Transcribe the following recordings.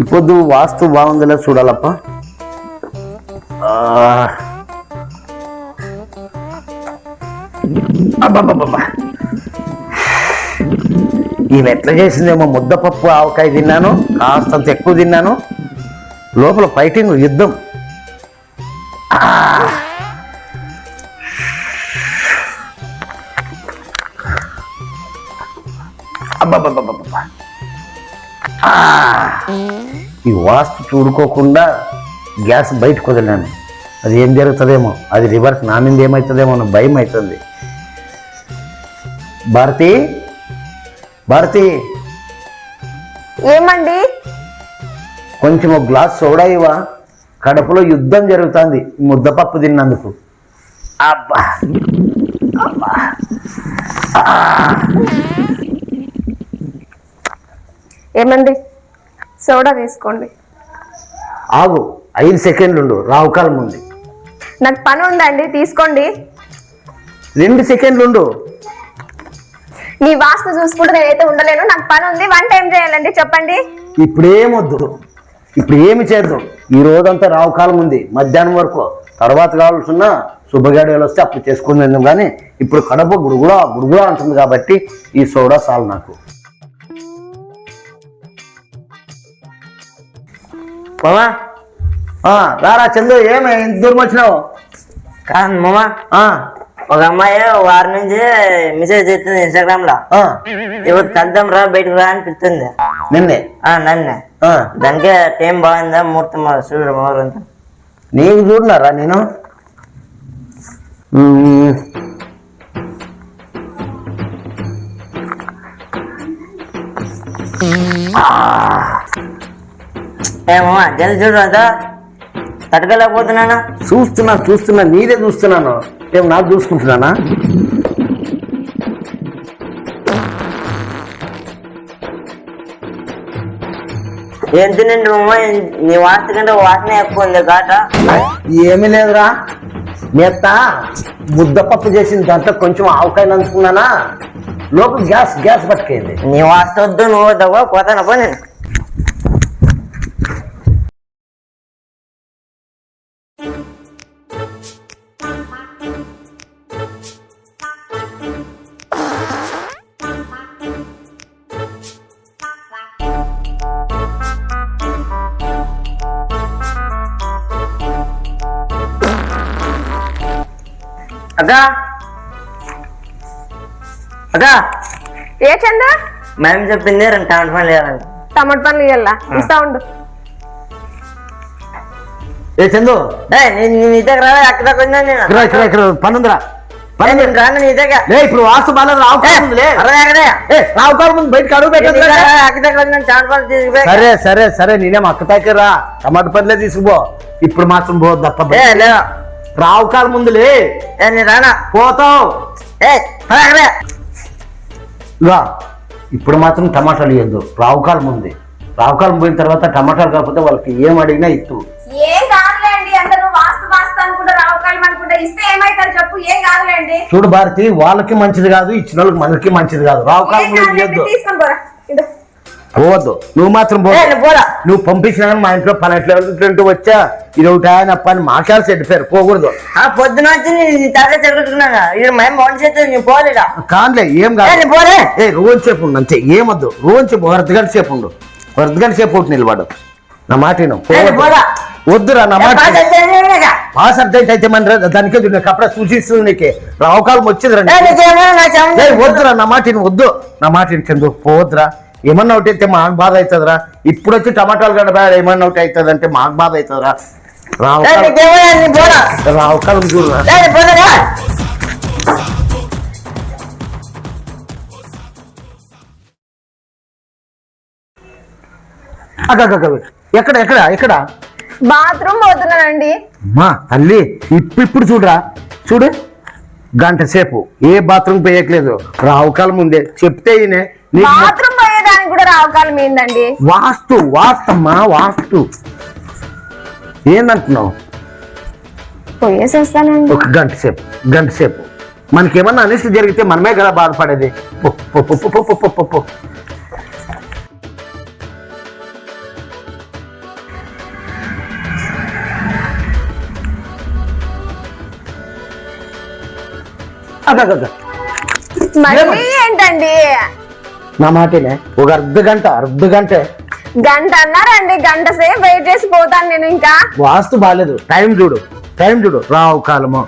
ఈ పొద్దు వాస్తు బాగుందిలే చూడాలప్ప. ఈమె ఎట్లా చేసిందేమో, ముద్దపప్పు ఆవకాయ తిన్నాను, కాస్తంత ఎక్కువ తిన్నాను, లోపల ఫైటింగ్ యుద్ధం. అబ్బబ్బబ్బబ్బబ్బా, ఈ వాస్తు చూడుకోకుండా గ్యాస్ బయటకు వదిలాను. అది ఏం జరుగుతుందేమో, అది రివర్స్ నా మీద ఏమవుతుందేమో అని భయం అవుతుంది. భారతి, భారతి, ఏమండి? కొంచెం ఒక గ్లాస్ సోడా ఇవ్వా, కడుపులో యుద్ధం జరుగుతుంది ముద్దపప్పు తిన్నందుకు. అబ్బా అబ్బా, ఏమండి? సోడా తీసుకోండి. ఆగు, 5 సెకండ్లు రావుకాలం ఉంది. నాకు పని ఉందండి, తీసుకోండి. 2 సెకండ్లు. నీ వాస్తు చూసుకుంటే నేనైతే ఉండలేను, నాకు పని ఉంది. వంట ఏం చేయాలండి చెప్పండి. ఇప్పుడేమొద్దు, ఇప్పుడు ఏమి చేద్దాం. ఈ రోజంతా రావుకాలం ఉంది, మధ్యాహ్నం వరకు. తర్వాత కావాల్సిన శుభగాడిలు వస్తే అప్పుడు చేసుకుందాం. కానీ ఇప్పుడు కడప గుడుగుడా గుడుగుడా అంటుంది కాబట్టి ఈ సోడా చాలు నాకు. మామా, రారా చందు, ఏమే ఇంత దూరం వచ్చినావు? కాదు మామా, ఒక అమ్మాయి వారి నుంచి మెసేజ్ చేస్తుంది ఇన్స్టాగ్రామ్ లో, ఇప్పుడు కలుద్దాం రా బయటకు రా అని పిలుస్తుంది. నిన్నే? నన్నే. దానికే టైం బాగుందా, ముహూర్తం చూడు ముహూర్తం. నీకు చూడన్నారా నేను? ఏమమ్మా జల్ది చూడు, అంతా తట్టుకోలేకపోతున్నానా? చూస్తున్నా నీదే చూస్తున్నాను. ఏం నాకు చూసుకుంటున్నానా? ఏం తినండి అమ్మా, నీ వాస్త కంటే వాసన ఎక్కువ ఉంది ఘాట. ఏమీ లేదురా, నేత ముద్దపప్పు చేసిన దాంట్లో కొంచెం ఆవకాయలు అనుకున్నానా, లోపల గ్యాస్ పట్టుకైంది. నీ వాస్త వద్దు, నువ్వు వద్దావా, పోతాను పో. నేను అక్క అక్క, ఏ చందా? మేడం చెప్పింది 2 టమాటా పండ్లు వేయాలంట. టమాటా పండ్లు ఇవ్వాలా? ఇస్తా ఉండు. ఏ చందు, నీ దగ్గర రాలే, అక్క దగ్గర ఉందా? నేను పనుందిరా, రాను నీ దగ్గర. ఇప్పుడు వాస్తు బాగా రావుకాలం ముందు బయటకు అడుగు పెట్టదు. అక్క దగ్గర టమాటా పండ్లు తీసుకుపోయి. సరే నేనేం అక్క దగ్గర రా, టమాటా పండ్లే తీసుకుపో. ఇప్పుడు మాత్రం పోవద్దు తప్ప. రావుకాలం ముందులే రానా, పోతావు. ఇప్పుడు మాత్రం టమాటాలు ఇవ్వద్దు, రావుకాలం ఉంది. రావుకాలం పోయిన తర్వాత టమాటాలు కాకపోతే వాళ్ళకి ఏం అడిగినా ఇస్తూ. ఏం కాదులేండి, అందరూ వాస్తు అనుకుంటా, రావుకాలం అనుకుంటా, ఇస్తే ఏమైతారు చెప్పు. ఏం కాదులేండి. చూడు భారతి, వాళ్ళకి మంచిది కాదు, ఇచ్చిన వాళ్ళకి మనకి మంచిది కాదు. రావుకాలం ఇవ్వద్దు, పోవద్దు. నువ్వు మాత్రం పోరా. నువ్వు పంపించినా మా ఇంట్లో పని ఎట్లా వచ్చా, ఇది ఒకటి ఆయన పని మాట్లాడి చెడిపోయారు, పోకూడదు. పొద్దున వచ్చి తాత చెడుకున్నాగా, ఇక్కడ మేము వంట చేస్తే నువ్వు పోలేదా? కాదులే, ఏం కాదు, పోలే. రోజు సేపు ఉండు అంతే, ఏమొద్దు. రోజు 1 గంట సేపు ఉండు, 1 గంట సేపు ఒకటి నిలబడు. నా మాట వద్దురా, నా మాట పాస్ అర్జెంట్ అయితే మన దానికే కప్పుడ సూచిస్తుంది నీకే. రావుకాలం వచ్చింది వద్దురా, నా మాట వద్దు, నా మాట చందు పోవద్దురా. ఏమన్నా ఒకటి అయితే మాకు బాధ అవుతుందిరా. ఇప్పుడు వచ్చి టమాటాలు గడ ఏమన్నా ఒకటి అవుతుంది అంటే మాకు బాధ అవుతుందిరా. రావుకాలం చూడరా. ఎక్కడ ఎక్కడ ఎక్కడ బాత్రూమ్ పోతున్నానండి. మా తల్లి ఇప్పుడు చూడరా చూడు, గంట సేపు ఏ బాత్రూమ్ పోయట్లేదు, రావుకాలం ముందే చెప్తే ఈయనే నీకు బాత్రూమ్ పోయేదానికి కూడా రావకాలం ఏందండి? వాస్తమ్మా వాస్తు ఏందంటున్నావు? పోయేసి వస్తానండి. ఒక గంట సేపు మనకేమన్నా అనిష్ట జరిగితే మనమే కదా బాధపడేది. పో, పో, పో, పో, పో, పో, పో, పో. అదా మళ్ళీ ఏంటండి? నా మాటనే ఒక అర్ధ గంట గంట అన్నారండి, గంట సేపు వెయిట్ చేసి పోతాను నేను. ఇంకా వాస్తు బాగాలేదు, టైం చూడు రావు కాలము.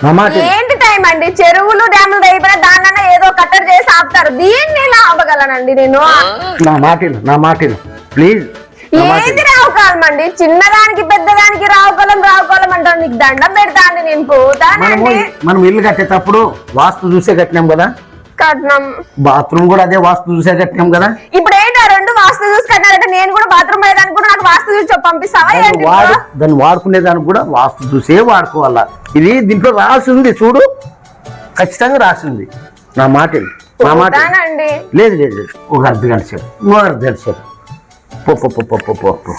నా మాట ఏంటి టైం అండి? చెరువులు డ్యాములు అయిపోయినా దాన్నన్నా ఏదో కట్టడి చేసి ఆపుతారు, దీన్ని ఇలా ఆపగలనండి నేను? నా మాటను ప్లీజ్. ఏది రావుకాలం అండి? చిన్నదానికి పెద్దదానికి రావుకాలం అంటారు. నీకు దండం పెడతా అండి, నేను పోతానండి. మనం ఇల్లు కట్టేటప్పుడు వాస్తు చూసే కట్టినాం కదా, కట్నం బాత్రూమ్ కూడా అదే వాస్తు చూసే కట్టినాం కదా. ఇప్పుడు ఏంటి ఆ రెండు వాస్తు చూసి కట్టినారంటే నేను కూడా బాత్రూమ్ పోయేదానికి కూడా నాకు వాస్తు చూసి పంపిస్తావా ఏంటి? దాన్ని వాడుకునే దానికి కూడా వాస్తు చూసే వాడుకోవాలా. ఇది దీంట్లో రాసి ఉంది చూడు, ఖచ్చితంగా రాసి ఉంది. నా మాట పోతానండి. లేదు ఒక అర్ధ గంట సేపు పో.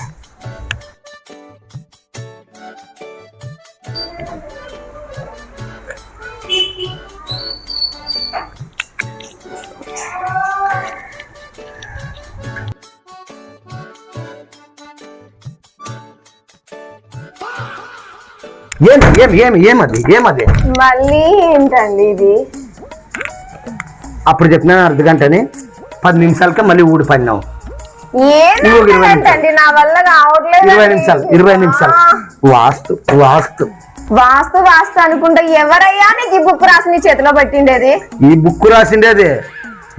ఏమది మళ్ళీ ఏంటండి ఇది? అప్పుడు చెప్పినా అర్ధ గంటని 10 నిమిషాలకే మళ్ళీ ఊడి పడినావు. ఏంటండి నా వల్ల కావట్లేదు. 20 నిమిషాలు వాస్తు అనుకుంటా. ఎవరయ్యా నీకు ఈ బుక్ రాసి నీ చేతిలో పెట్టిండేది? ఈ బుక్ రాసిండేది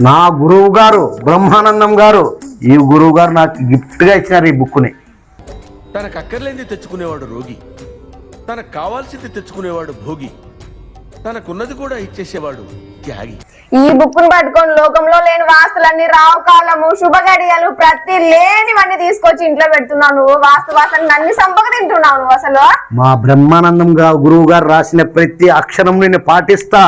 నా గురువు గారు బ్రహ్మానందం గారు. ఈ గురువు గారు నాకు గిఫ్ట్ గా ఇచ్చినారు ఈ బుక్ ని. తనకు అక్కర్లేంది తెచ్చుకునేవాడు రోగి, తనకు కావాల్సింది తెచ్చుకునేవాడు భోగి, తనకున్నది కూడా ఇచ్చేసేవాడు త్యాగి. ఈ బుక్ ను పట్టుకొని లోకంలో లేని వాస్తులన్నీ, రావుకాలము, శుభగడియలు, ప్రతి లేనివన్నీ తీసుకొచ్చి ఇంట్లో పెడుతున్నావు నువ్వు. వాస్తు అన్ని సంపక తింటున్నావు నువ్వు. అసలు మా బ్రహ్మానందం గురువు గారు రాసిన ప్రతి అక్షరం నేను పాటిస్తా.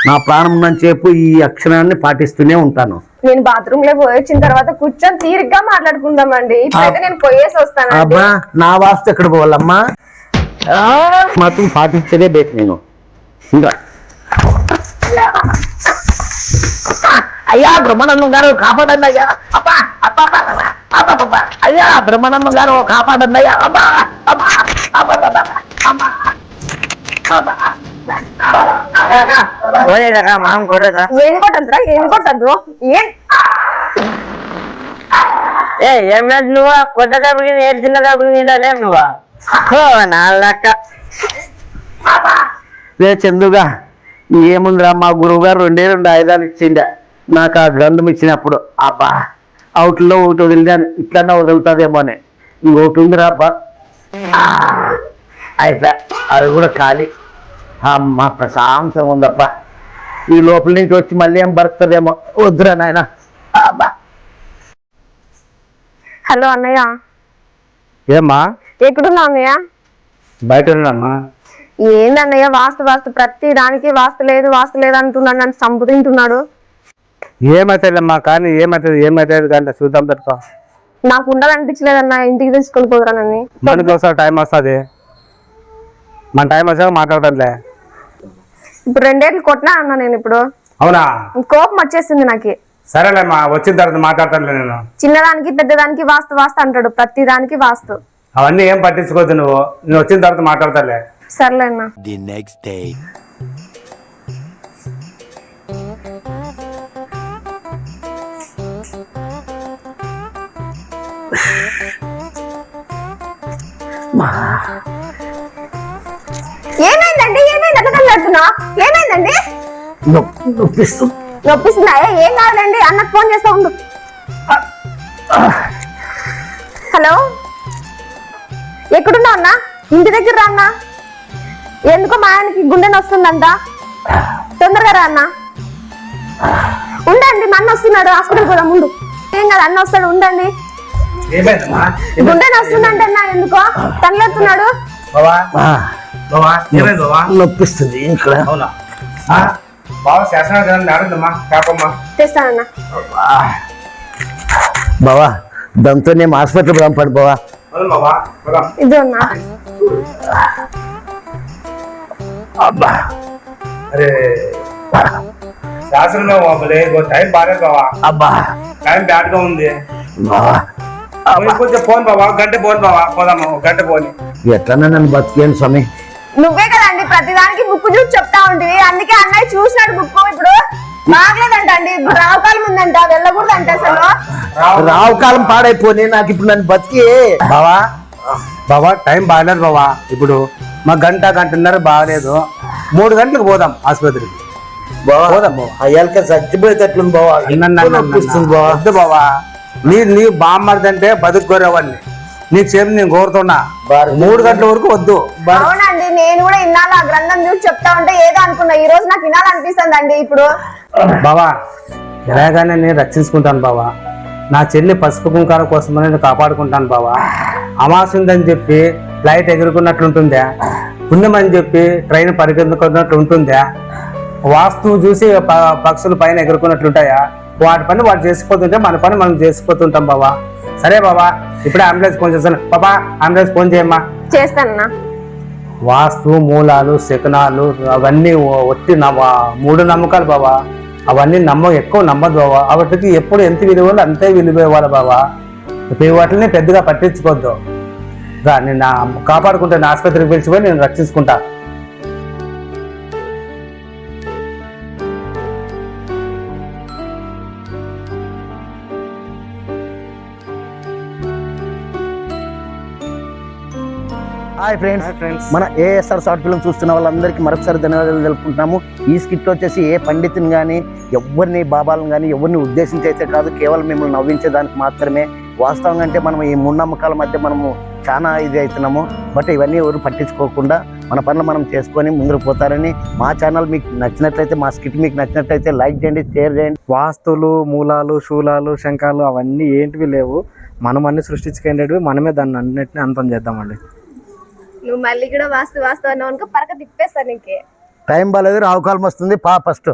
నా ప్రాణం నుంచి చెప్పు ఈ అక్షరాన్ని పాటిస్తూనే ఉంటాను. నేను బాత్రూమ్ లో పోయి వచ్చిన తర్వాత కూర్చొని తీరిగ్గా మాట్లాడుకుందామండి. ఇప్పుడైతే నేను పోయేసి వస్తాను. అబ్బా, నా వాస్తు ఎక్కడ పోవాలమ్మా? మాత్రం పాటించదే బేట్ నేను. ఇంకా అయ్యా బ్రహ్మానందం గారు కాపాడండి అయ్యా. అయ్యా బ్రహ్మానందం గారు కాపాడండి అయ్యా. మనం కొట్టదా? ఏం కొట్టద్దు ఏం లేదు, నువ్వు కొట్టేటప్పటికి నేర్చినప్పుడు నీడలేవు నువ్వు. నా లెక్క చందుగా ఏముందిరా, మా గురువు గారు 2 ఆయుధాలు ఇచ్చిండే నాకు. ఆ గ్రంథం ఇచ్చినప్పుడు అబ్బా అవుట్లో ఒకటి వదిలిదాను, ఇట్లన్నా వదులుతుందేమో అని. ఇంకొకటి ఉందిరా అబ్బా, అయితే అది కూడా ఖాళీ. అమ్మ ప్రశాంతంగా ఉందబ్బా. ఈ లోపల నుంచి వచ్చి మళ్ళీ ఏం బరుకుతుందేమో. వద్దురా నాయన. అబ్బా. హలో అన్నయ్య. ఏమ్మా ఎక్కడున్నా అన్నయ్య? బయట ఉన్నామ్మా. ఏందన్నయ్య వాస్తు ప్రతి దానికి వాస్తు లేదు అంటున్నాడు, నన్ను చంపుతుంటున్నాడు. ఏమైతుందమ్మా? కానీ ఏమైతుంది కానీ చూద్దాం తప్ప. నాకు ఉండాలనిపించలేదన్న, ఇంటికి తీసుకొని పోదురానని. మనకి ఒకసారి టైం వస్తుంది, మన టైం వచ్చాక మాట్లాడతానులే. ఇప్పుడు 2 ఏళ్ళు కొట్టినా అన్న నేను. ఇప్పుడు అవునా? కోపం వచ్చేసింది నాకు. సరేలేమ్మా, వచ్చిన తర్వాత మాట్లాడతానులే నేను. చిన్నదానికి పెద్దదానికి వాస్తు అంటాడు, ప్రతి దానికి వాస్తు. అవన్నీ ఏం పట్టించుకోవద్దు నువ్వు, నేను వచ్చిన తర్వాత మాట్లాడతానులే. సర్లే అన్న. The next day. ఏమైందండి? ఏమైందండి? నొప్పిస్తుందా? ఏం కావాలండి? అన్నకు ఫోన్ చేస్తా ఉండు. హలో, ఎక్కడున్నా అన్నా? ఇంటి దగ్గర రా అన్నా. ఎందుకో మా ఆయనకి గుండె వస్తుందంట, తొందరగా రా అన్నా. ఉండండి, మా అన్న వస్తున్నాడు, హాస్పిటల్ పోదాం. ముందు ఏం కాదు, అన్న వస్తాడు, ఉండండి. ఏమైందమ్మా గుండె నొస్తుందంటన్నా ఎందుకో తనలేస్తున్నాడు. బావా ఆ, బావా ఏమైంది బావా నొప్పిస్తుంది ఇక్కడ. అవునా బావ శాసనాలు కదా నాడుందమ్మా కాపమ్మా తెస్తానన్నా. బావా దాంతో నేను హాస్పిటల్ పంపండి బావా. అవును బావా బావా ఇది అన్నా. అబ్బా అరే శాసనం బాబులే టైం బాగాలేదు బావా అబ్బా టైం బ్యాడ్ గా ఉంది బావా కొంచెం ఫోన్ బావా గంట ఫోన్ బావా పోదామా ఒక గంట పోని ఎట్లన్నా నన్ను బతికేను స్వామి. నువ్వే కదండి ప్రతిదానికి బుక్ చూసి చెప్తా ఉంటుంది. అందుకే అన్నయ్య చూసినాడు బుక్. ఇప్పుడు బాగలేదంట అండి, ఇప్పుడు రావకాలం ఉందంట, వెళ్ళకూడదంట అసలు. రావు కాలం పాడైపోయి నాకు ఇప్పుడు నన్ను బతికి. బావా బావా టైం బాగాలేదు బావా ఇప్పుడు మా గంటన్నర బాగాలేదు 3 గంటలకు పోదాం ఆసుపత్రికి బావా పోదాం బావా అయ్యాక చచ్చిపోయేటట్లుంది బావా. నొప్పిస్తుంది బావా. వద్దు బావా నీ బామ్మర్దంటే బతుకుకోరేవాడిని నీకు చెప్పి నేను కోరుతున్నా 3 గంటల వరకు వద్దు. అవునండి, నేను కూడా ఇన్నాళ్ళు ఆ గ్రంథం చూసి చెప్తా ఉంటే ఏదో అనుకున్నా. ఈ రోజు నాకు వినాలనిపిస్తుంది అండి. ఇప్పుడు బావా ఎలాగానే నేను రక్షించుకుంటాను బావా. నా చెల్లి పసుపు కుంకాల కోసం నేను కాపాడుకుంటాను బావా. అమావాస్య ఉందని చెప్పి ఫ్లైట్ ఎగురుకున్నట్లుంటుందా, పుణ్యం అని చెప్పి ట్రైన్ పరిగెత్తుకున్నట్లు ఉంటుందా, వాస్తువు చూసి పక్షులు పైన ఎగురుకున్నట్లుంటాయా? వాటి పని వాడు చేసిపోతుంటే మన పని మనం చేసిపోతుంటాం బావా. సరే బావా ఇప్పుడే అంబులెన్స్ ఫోన్ చేస్తాను. పాపా అంబులెన్స్ ఫోన్ చేయమ్మా. చేస్తానన్నా. వాస్తు మూలాలు శకునాలు అవన్నీ ఒట్టి మూడు నమ్మకాలు బావా. అవన్నీ ఎక్కువ నమ్మదు బావా. వాటికి ఎప్పుడు ఎంత విలువ అంతే విలువ ఇవ్వాలి బావా. ఇప్పుడు వాటిని పెద్దగా పట్టించుకోవద్దు. నేను కాపాడుకుంటే నా ఆసుపత్రికి పిలిచిపోయి నేను రక్షించుకుంటా. హాయ్ ఫ్రెండ్స్, మన ఏఎస్ఆర్ షార్ట్ ఫిల్మ్ చూస్తున్న వాళ్ళందరికీ మరొకసారి ధన్యవాదాలు తెలుపుకుంటున్నాము. ఈ స్కిట్ వచ్చేసి ఏ పండితుని కానీ ఎవరిని బాబాలను కానీ ఎవరిని ఉద్దేశించి అయితే కాదు, కేవలం మిమ్మల్ని నవ్వించేదానికి మాత్రమే. వాస్తవంగా అంటే మనం ఈ మూఢనమ్మకాల మధ్య మనము చాలా ఇది అవుతున్నాము. బట్ ఇవన్నీ ఎవరు పట్టించుకోకుండా మన పనులు మనం చేసుకొని ముందుకు పోతారని. మా ఛానల్ మీకు నచ్చినట్లయితే, మా స్కిట్ మీకు నచ్చినట్లయితే లైక్ చేయండి, షేర్ చేయండి. వాస్తులు మూలాలు శూలాలు శంఖాలు అవన్నీ ఏంటివి లేవు. మనం అన్ని సృష్టించుకునేటివి, మనమే దాన్ని అన్నిటిని అంతం చేద్దామండి. నువ్వు మళ్ళీ కూడా వాస్తు అన్నావు అనుకో, పరక తిప్పేస్తా నీకే. టైం బాగాలేదు, రావుకాలం వస్తుంది. ఫస్ట్